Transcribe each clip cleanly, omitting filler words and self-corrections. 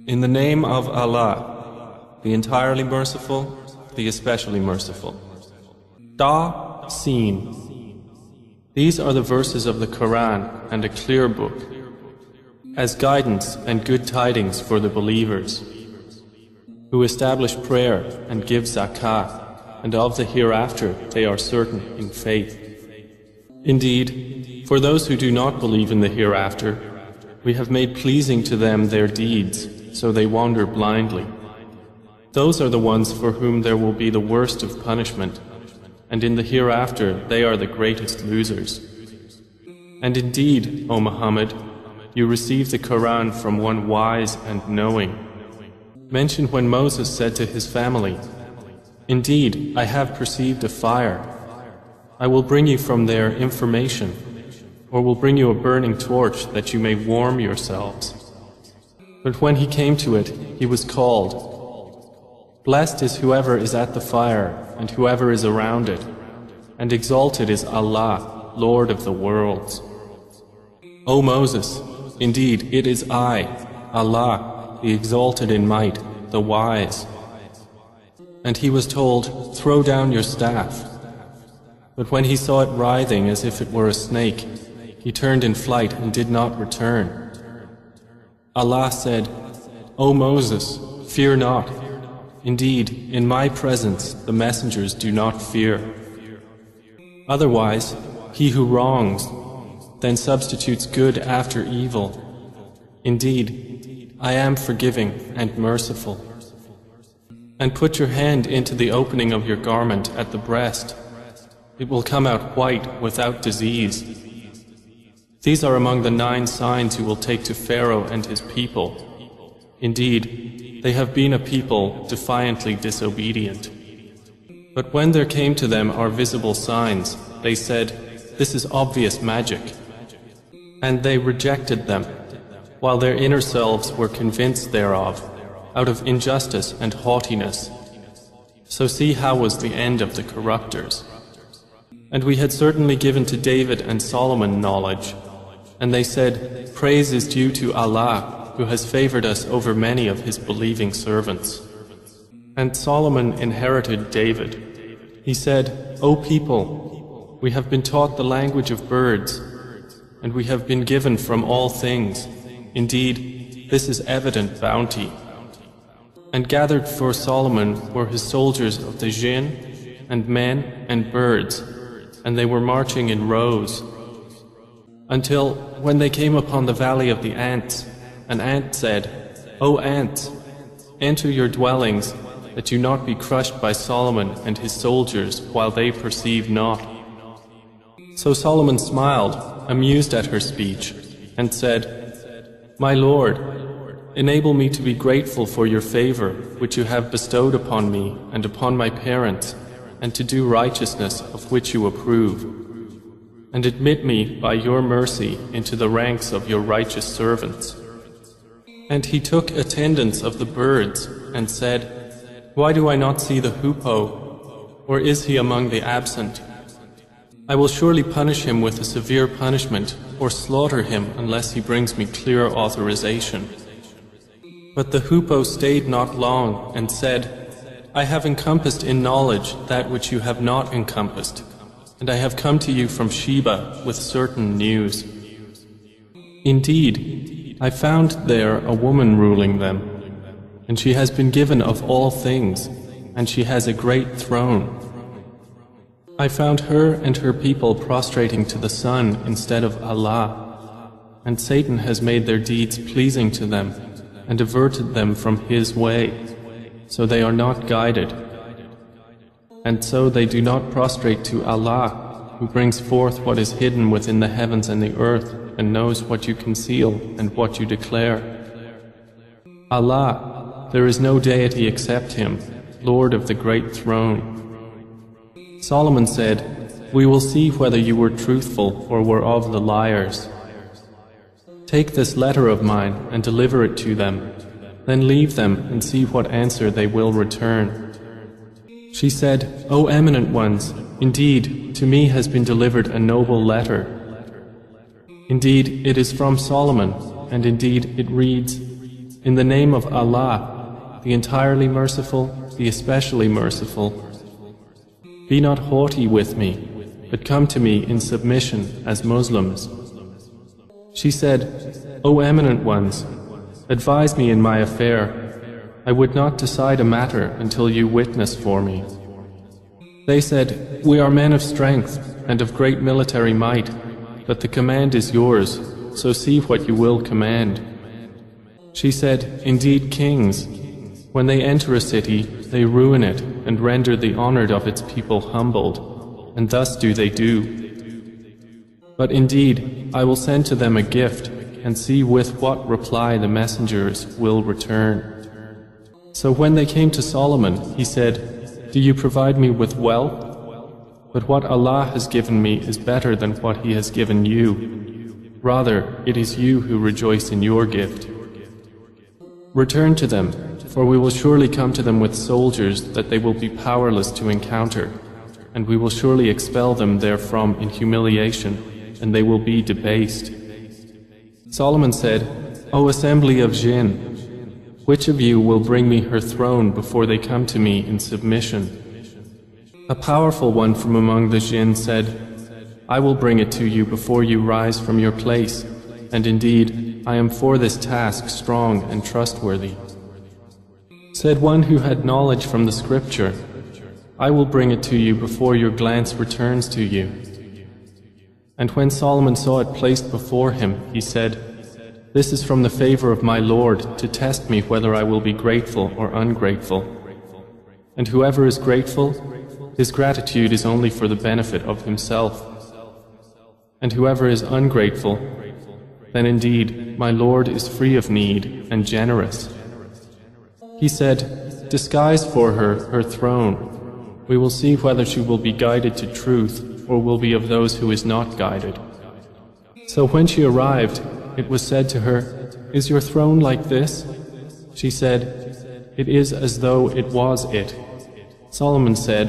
In the name of Allah, the entirely merciful, the especially merciful. Ta, Sin. These are the verses of the Quran and a clear book, as guidance and good tidings for the believers, who establish prayer and give zakah, and of the hereafter they are certain in faith. Indeed, for those who do not believe in the hereafter, we have made pleasing to them their deeds, so they wander blindly. Those are the ones for whom there will be the worst of punishment, and in the hereafter they are the greatest losers. And indeed, O Muhammad, you received the Quran from one wise and knowing. Mention when Moses said to his family, "Indeed, I have perceived a fire. I will bring you from there information, or will bring you a burning torch that you may warm yourselves." But when he came to it, he was called, "Blessed is whoever is at the fire and whoever is around it, and exalted is Allah, Lord of the worlds." O Moses, indeed it is I, Allah, the exalted in might, the wise. And he was told, "Throw down your staff." But when he saw it writhing as if it were a snake, he turned in flight and did not return. Allah said, "O Moses, fear not. Indeed, in my presence the messengers do not fear. Otherwise, he who wrongs, then substitutes good after evil. Indeed, I am forgiving and merciful." And put your hand into the opening of your garment at the breast. It will come out white without disease. These are among the 9 signs you will take to Pharaoh and his people. Indeed, they have been a people defiantly disobedient. But when there came to them our visible signs, they said, "This is obvious magic." And they rejected them, while their inner selves were convinced thereof, out of injustice and haughtiness. So see how was the end of the corruptors. And we had certainly given to David and Solomon knowledge. And they said, "Praise is due to Allah, who has favored us over many of his believing servants." And Solomon inherited David. He said, "O people, we have been taught the language of birds, and we have been given from all things. Indeed, this is evident bounty." And gathered for Solomon were his soldiers of the jinn, and men and birds, and they were marching in rows. Until when they came upon the valley of the ants, an ant said, "O ants, enter your dwellings, that you not be crushed by Solomon and his soldiers while they perceive not." So Solomon smiled, amused at her speech, and said, "My Lord, enable me to be grateful for your favor which you have bestowed upon me and upon my parents, and to do righteousness of which you approve. And admit me by your mercy into the ranks of your righteous servants." And he took attendance of the birds and said, "Why do I not see the hoopoe? Or is he among the absent? I will surely punish him with a severe punishment, or slaughter him unless he brings me clear authorization." But the hoopoe stayed not long and said, "I have encompassed in knowledge that which you have not encompassed, and I have come to you from Sheba with certain news. Indeed, I found there a woman ruling them, and she has been given of all things, and she has a great throne. I found her and her people prostrating to the sun instead of Allah, and Satan has made their deeds pleasing to them, and averted them from his way, so they are not guided. And so they do not prostrate to Allah, who brings forth what is hidden within the heavens and the earth, and knows what you conceal and what you declare. Allah, there is no deity except Him, Lord of the great throne." Solomon said, "We will see whether you were truthful or were of the liars. Take this letter of mine and deliver it to them, then leave them and see what answer they will return." She said, "O eminent ones, indeed, to me has been delivered a noble letter. Indeed, it is from Solomon, and indeed it reads, In the name of Allah, the entirely merciful, the especially merciful. Be not haughty with me, but come to me in submission as Muslims. She said, O eminent ones, advise me in my affair. I would not decide a matter until you witness for me. They said, we are men of strength and of great military might, but the command is yours, so see what you will command. She said, indeed, kings, when they enter a city, they ruin it and render the honored of its people humbled, and thus do they do. But indeed, I will send to them a gift and see with what reply the messengers will return. So when they came to Solomon, he said, do you provide me with wealth? But what Allah has given me is better than what He has given you. Rather, it is you who rejoice in your gift. Return to them, for we will surely come to them with soldiers that they will be powerless to encounter, and we will surely expel them therefrom in humiliation, and they will be debased. Solomon said, O assembly of jinn, which of you will bring me her throne before they come to me in submission? A powerful one from among the jinn said, I will bring it to you before you rise from your place, and indeed, I am for this task strong and trustworthy. Said one who had knowledge from the scripture, I will bring it to you before your glance returns to you. And when Solomon saw it placed before him, he said, this is from the favor of my Lord to test me whether I will be grateful or ungrateful. And whoever is grateful, his gratitude is only for the benefit of himself. And whoever is ungrateful, then indeed my Lord is free of need and generous. He said, disguise for her her throne. We will see whether she will be guided to truth or will be of those who is not guided. So when she arrived, it was said to her, is your throne like this? She said, it is as though it was it. Solomon said,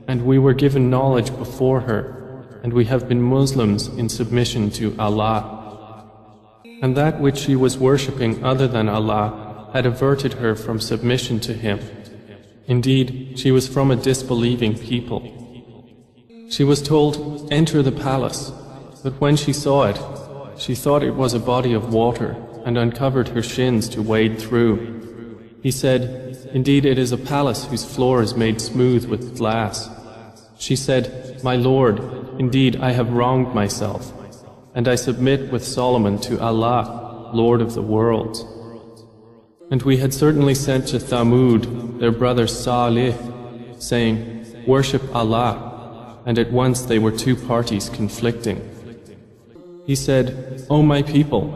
and we were given knowledge before her, and we have been Muslims in submission to Allah. And that which she was worshipping other than Allah had averted her from submission to Him. Indeed, she was from a disbelieving people. She was told, enter the palace, but when she saw it, she thought it was a body of water and uncovered her shins to wade through. He said, indeed it is a palace whose floor is made smooth with glass. She said, my Lord, indeed I have wronged myself, and I submit with Solomon to Allah, Lord of the worlds. And we had certainly sent to Thamud their brother Salih, saying, worship Allah, and at once they were two parties conflicting. He said, O my people,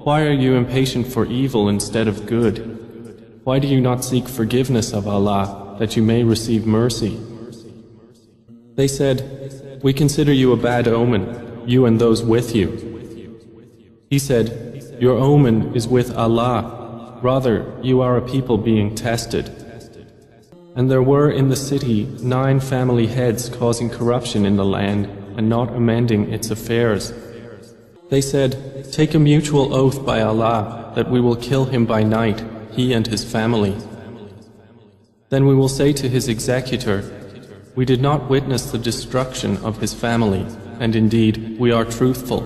why are you impatient for evil instead of good? Why do you not seek forgiveness of Allah, that you may receive mercy? They said, we consider you a bad omen, you and those with you. He said, your omen is with Allah, rather you are a people being tested. And there were in the city 9 family heads causing corruption in the land and not amending its affairs. They said, take a mutual oath by Allah that we will kill him by night, he and his family. Then we will say to his executor, we did not witness the destruction of his family, and indeed we are truthful.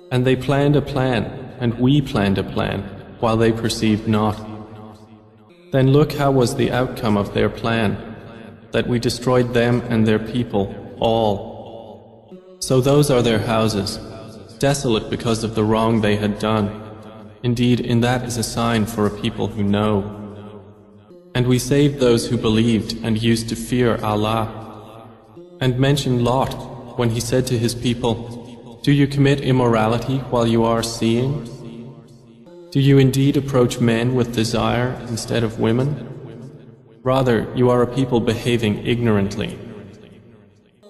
And they planned a plan, and we planned a plan, while they perceived not. Then look how was the outcome of their plan, that we destroyed them and their people, all. So those are their houses, desolate because of the wrong they had done. Indeed, in that is a sign for a people who know. And we saved those who believed and used to fear Allah. And mention Lot when he said to his people, do you commit immorality while you are seeing? Do you indeed approach men with desire instead of women? Rather, you are a people behaving ignorantly.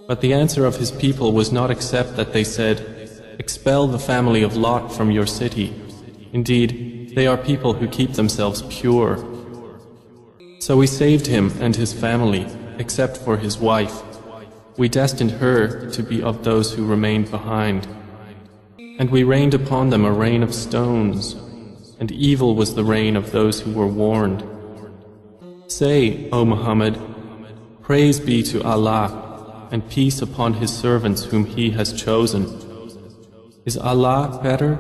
But the answer of his people was not except that they said, expel the family of Lot from your city. Indeed, they are people who keep themselves pure. So we saved him and his family, except for his wife. We destined her to be of those who remained behind. And we rained upon them a rain of stones. and evil was the reign of those who were warned. Say, O Muhammad, praise be to Allah, and peace upon His servants whom He has chosen. Is Allah better,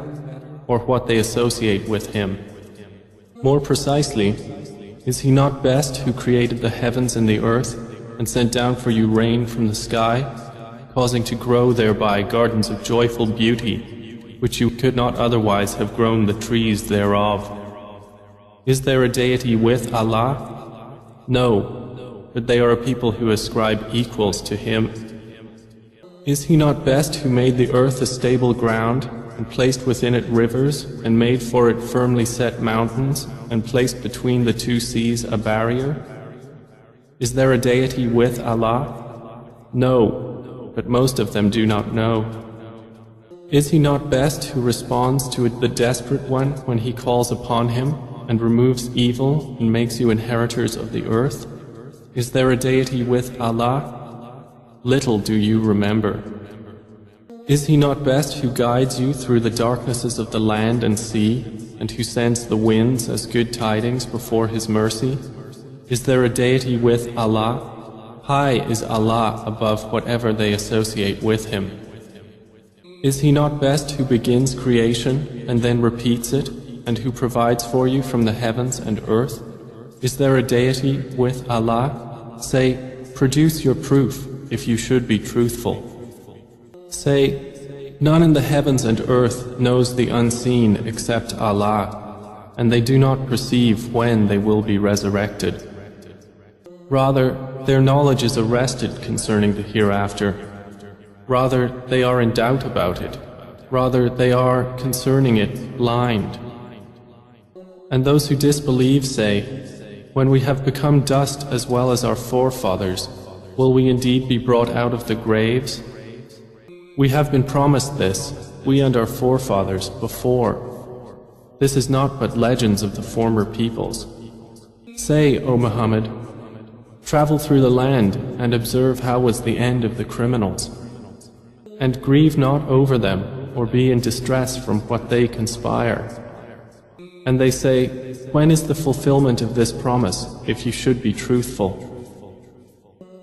or what they associate with Him? More precisely, is He not best who created the heavens and the earth, and sent down for you rain from the sky, causing to grow thereby gardens of joyful beauty, which you could not otherwise have grown the trees thereof? Is there a deity with Allah? No, but they are a people who ascribe equals to Him. Is He not best who made the earth a stable ground, and placed within it rivers, and made for it firmly set mountains, and placed between the two seas a barrier? Is there a deity with Allah? No, but most of them do not know. Is He not best who responds to the desperate one when he calls upon Him, and removes evil and makes you inheritors of the earth? Is there a deity with Allah? Little do you remember. Is He not best who guides you through the darknesses of the land and sea, and who sends the winds as good tidings before His mercy? Is there a deity with Allah? High is Allah above whatever they associate with Him. Is He not best who begins creation and then repeats it, and who provides for you from the heavens and earth? Is there a deity with Allah? Say, produce your proof if you should be truthful. Say, none in the heavens and earth knows the unseen except Allah, and they do not perceive when they will be resurrected. Rather, their knowledge is arrested concerning the hereafter. Rather, they are in doubt about it. Rather, they are, concerning it, blind. And those who disbelieve say, when we have become dust as well as our forefathers, will we indeed be brought out of the graves? We have been promised this, we and our forefathers, before. This is not but legends of the former peoples. Say, O Muhammad, travel through the land and observe how was the end of the criminals. And grieve not over them, or be in distress from what they conspire. And they say, when is the fulfillment of this promise, if you should be truthful?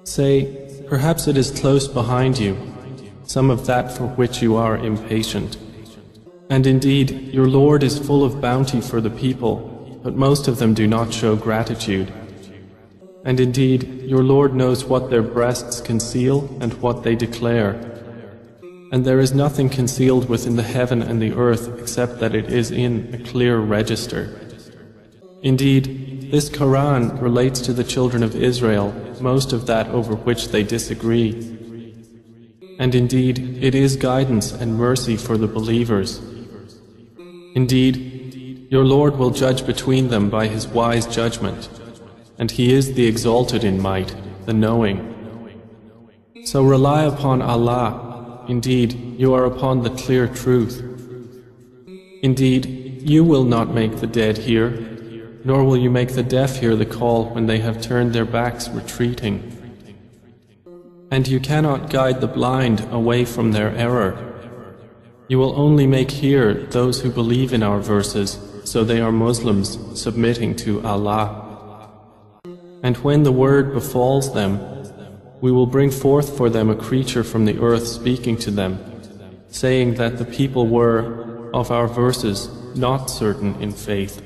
Say, perhaps it is close behind you, some of that for which you are impatient. And indeed, your Lord is full of bounty for the people, but most of them do not show gratitude. And indeed, your Lord knows what their breasts conceal and what they declare. And there is nothing concealed within the heaven and the earth except that it is in a clear register. Indeed, this Quran relates to the children of Israel most of that over which they disagree. And indeed, it is guidance and mercy for the believers. Indeed, your Lord will judge between them by His wise judgment, and He is the exalted in might, the knowing. So rely upon Allah. Indeed, you are upon the clear truth. Indeed, you will not make the dead hear, nor will you make the deaf hear the call when they have turned their backs retreating. And you cannot guide the blind away from their error. You will only make hear those who believe in our verses, so they are Muslims submitting to Allah. And when the word befalls them, we will bring forth for them a creature from the earth speaking to them, saying that the people were, of our verses, not certain in faith.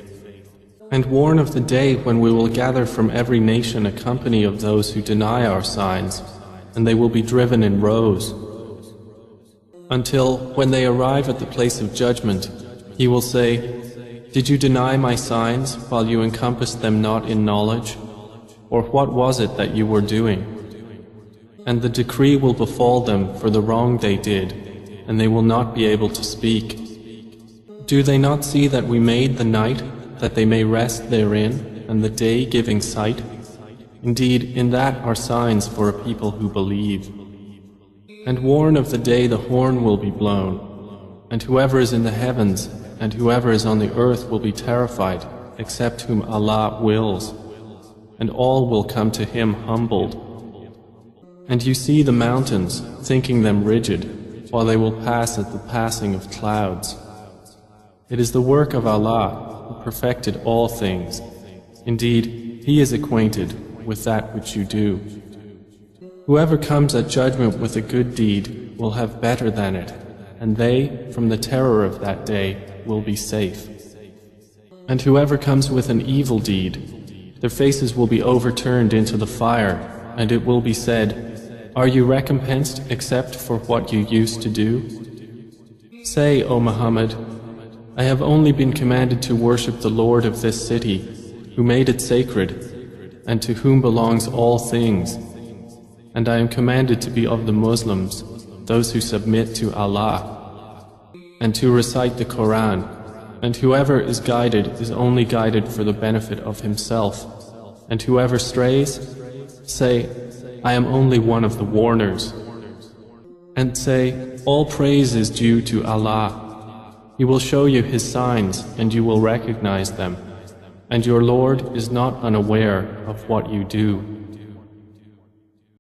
And warn of the day when we will gather from every nation a company of those who deny our signs, and they will be driven in rows. Until, when they arrive at the place of judgment, He will say, did you deny my signs while you encompassed them not in knowledge? Or what was it that you were doing? And the decree will befall them for the wrong they did, and they will not be able to speak. Do they not see that we made the night, that they may rest therein, and the day giving sight? Indeed, in that are signs for a people who believe. And warn of the day the horn will be blown, and whoever is in the heavens and whoever is on the earth will be terrified, except whom Allah wills, and all will come to Him humbled. And you see the mountains, thinking them rigid, while they will pass at the passing of clouds. It is the work of Allah, who perfected all things. Indeed, He is acquainted with that which you do. Whoever comes at judgment with a good deed will have better than it, and they, from the terror of that day, will be safe. And whoever comes with an evil deed, their faces will be overturned into the fire, and it will be said, "Are you recompensed except for what you used to do?" Say, O Muhammad, I have only been commanded to worship the Lord of this city, who made it sacred, and to whom belongs all things. And I am commanded to be of the Muslims, those who submit to Allah, and to recite the Quran. And whoever is guided is only guided for the benefit of himself. And whoever strays, say, I am only one of the warners. And say, all praise is due to Allah. He will show you His signs, and you will recognize them. And your Lord is not unaware of what you do.